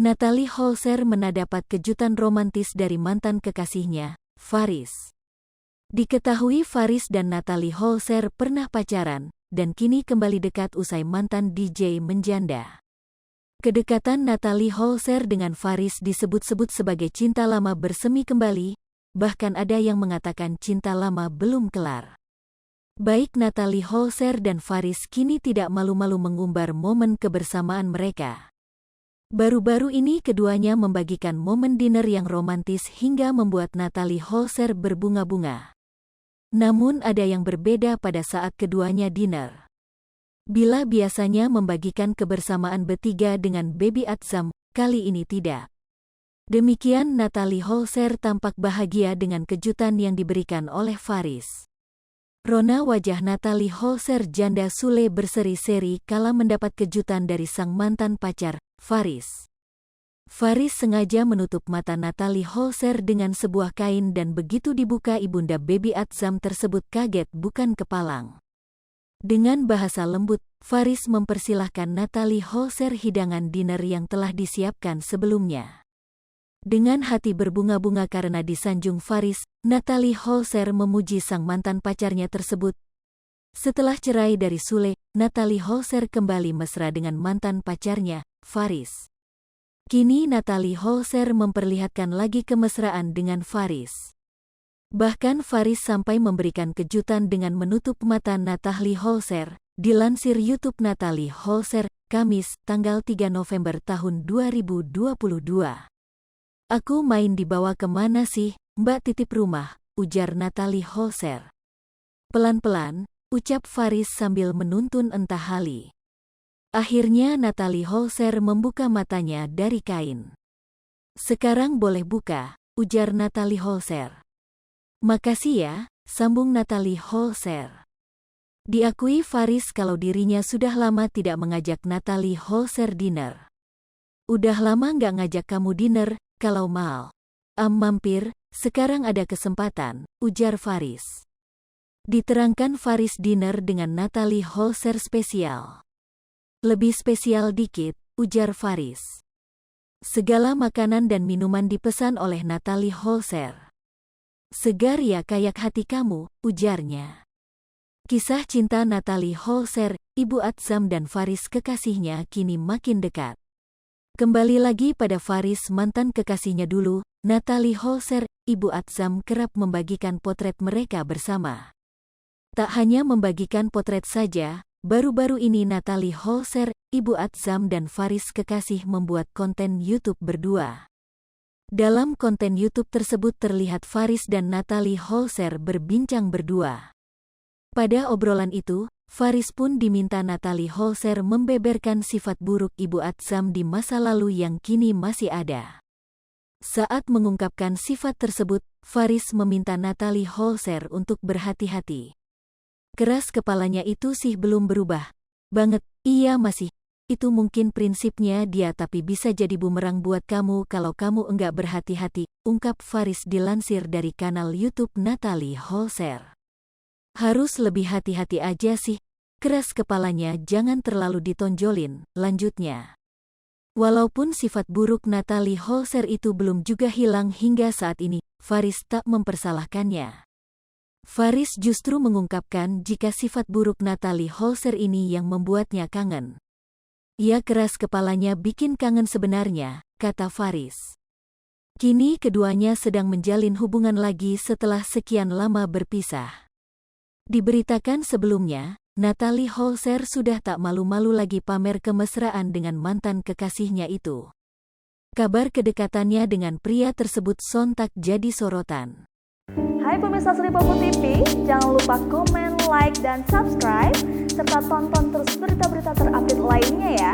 Natalie Holzer mendapat kejutan romantis dari mantan kekasihnya, Faris. Diketahui Faris dan Natalie Holzer pernah pacaran, dan kini kembali dekat usai mantan DJ menjanda. Kedekatan Natalie Holzer dengan Faris disebut-sebut sebagai cinta lama bersemi kembali, bahkan ada yang mengatakan cinta lama belum kelar. Baik Natalie Holzer dan Faris kini tidak malu-malu mengumbar momen kebersamaan mereka. Baru-baru ini keduanya membagikan momen dinner yang romantis hingga membuat Natalie Holzer berbunga-bunga. Namun ada yang berbeda pada saat keduanya dinner. Bila biasanya membagikan kebersamaan bertiga dengan Baby Atzam, kali ini tidak. Demikian Natalie Holzer tampak bahagia dengan kejutan yang diberikan oleh Faris. Rona wajah Natalie Holzer janda Sule berseri-seri kala mendapat kejutan dari sang mantan pacar, Faris. Faris sengaja menutup mata Natalie Holzer dengan sebuah kain dan begitu dibuka ibunda Baby Atzam tersebut kaget bukan kepalang. Dengan bahasa lembut, Faris mempersilahkan Natalie Holzer hidangan dinner yang telah disiapkan sebelumnya. Dengan hati berbunga-bunga karena disanjung Faris, Natalie Holzer memuji sang mantan pacarnya tersebut. Setelah cerai dari Sule, Natalie Holzer kembali mesra dengan mantan pacarnya, Faris. Kini Natalie Holzer memperlihatkan lagi kemesraan dengan Faris. Bahkan Faris sampai memberikan kejutan dengan menutup mata Natalie Holzer, dilansir YouTube Natalie Holzer, Kamis, tanggal 3 November tahun 2022. "Aku main dibawa kemana sih, Mbak titip rumah," ujar Natalie Holzer. Pelan-pelan, ucap Faris sambil menuntun entah hali. Akhirnya Natalie Holzer membuka matanya dari kain. "Sekarang boleh buka," ujar Natalie Holzer. "Makasih ya," sambung Natalie Holzer. Diakui Faris kalau dirinya sudah lama tidak mengajak Natalie Holzer dinner. "Udah lama nggak ngajak kamu dinner, kalau mau mampir, sekarang ada kesempatan," ujar Faris. Diterangkan Faris dinner dengan Natalie Holzer spesial. "Lebih spesial dikit," ujar Faris. "Segala makanan dan minuman dipesan oleh Natalie Holzer. Segar ya kayak hati kamu," ujarnya. Kisah cinta Natalie Holzer, Ibu Atzam dan Faris kekasihnya kini makin dekat. Kembali lagi pada Faris mantan kekasihnya dulu, Natalie Holzer, Ibu Atzam kerap membagikan potret mereka bersama. Tak hanya membagikan potret saja, baru-baru ini Natalie Holzer, Ibu Atzam dan Faris kekasih membuat konten YouTube berdua. Dalam konten YouTube tersebut terlihat Faris dan Natalie Holzer berbincang berdua. Pada obrolan itu, Faris pun diminta Natalie Holzer membeberkan sifat buruk Ibu Atzam di masa lalu yang kini masih ada. Saat mengungkapkan sifat tersebut, Faris meminta Natalie Holzer untuk berhati-hati. "Keras kepalanya itu sih belum berubah banget, iya masih. Itu mungkin prinsipnya dia tapi bisa jadi bumerang buat kamu kalau kamu enggak berhati-hati," ungkap Faris dilansir dari kanal YouTube Natalie Holzer. "Harus lebih hati-hati aja sih, keras kepalanya jangan terlalu ditonjolin," lanjutnya. Walaupun sifat buruk Natalie Holzer itu belum juga hilang hingga saat ini, Faris tak mempersalahkannya. Faris justru mengungkapkan jika sifat buruk Natalie Holzer ini yang membuatnya kangen. "Ya keras kepalanya bikin kangen sebenarnya," kata Faris. Kini keduanya sedang menjalin hubungan lagi setelah sekian lama berpisah. Diberitakan sebelumnya, Natalie Holzer sudah tak malu-malu lagi pamer kemesraan dengan mantan kekasihnya itu. Kabar kedekatannya dengan pria tersebut sontak jadi sorotan. Hai pemirsa Sri Popo TV, jangan lupa komen, like, dan subscribe, serta tonton terus berita-berita terupdate lainnya ya.